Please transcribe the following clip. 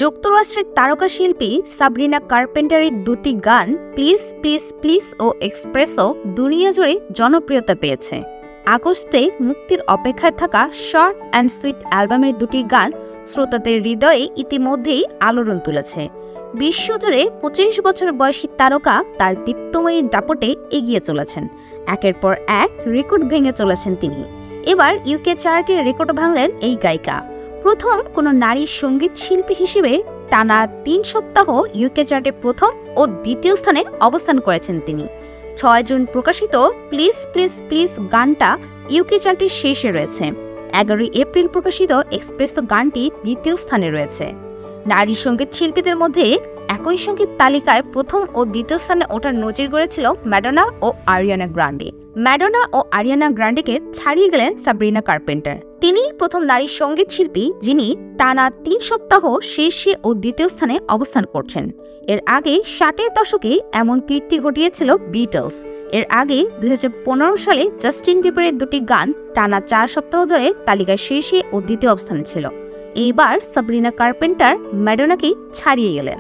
যুক্তরাষ্ট্রের তারকা শিল্পী সাবরিনা কার্পেন্টারের দুটি গান প্লিজ প্লিজ প্লিজ ও এক্সপ্রেসো দুনিয়া জুড়ে জনপ্রিয়তা পেয়েছে। আগস্টে মুক্তির অপেক্ষায় থাকা শর্ট অ্যান্ড সুইট অ্যালবামের দুটি গান শ্রোতাদের হৃদয়ে ইতিমধ্যেই আলোড়ন তুলেছে। বিশ্বজুড়ে ২৫ বছর বয়সী তারকা তার দীপ্তময়ী দাপটে এগিয়ে চলেছেন। একের পর এক রেকর্ড ভেঙে চলেছেন তিনি। এবার ইউকে চার্টে রেকর্ড ভাঙলেন এই গায়িকা। প্রথম কোনো নারী সঙ্গীত শিল্পী হিসেবে টানা ৩ সপ্তাহ ইউকে চার্টে প্রথম ও দ্বিতীয় স্থানে অবস্থান করেছেন তিনি। ৬ জুন প্রকাশিত প্লিজ প্লিজ প্লিজ গানটা ইউকে চার্টের শীর্ষে রয়েছে। ১১ এপ্রিল প্রকাশিত এক্সপ্রেসো গানটি দ্বিতীয় স্থানে রয়েছে। নারী সঙ্গীত শিল্পীদের মধ্যে একই সঙ্গীত তালিকায় প্রথম ও দ্বিতীয় স্থানে ওঠার নজির গড়েছিল ম্যাডোনা ও আরিয়ানা গ্রান্ডে। ম্যাডোনা ও আরিয়ানা গ্রান্ডেকে ছাড়িয়ে গেলেন সাবরিনা কার্পেন্টার। তিনি প্রথম নারী সঙ্গীত শিল্পী যিনি টানা ৩ সপ্তাহ শীর্ষে ও দ্বিতীয় স্থানে অবস্থান করছেন। এর আগে ৬০-এর দশকে এমন কীর্তি ঘটিয়েছিল বিটলস। এর আগে ২০১৫ সালে জাস্টিন বিবারের দুটি গান টানা ৪ সপ্তাহ ধরে তালিকায় শীর্ষে ও দ্বিতীয় অবস্থানে ছিল। এইবার সাবরিনা কার্পেন্টার ম্যাডোনাকেই ছাড়িয়ে গেলেন।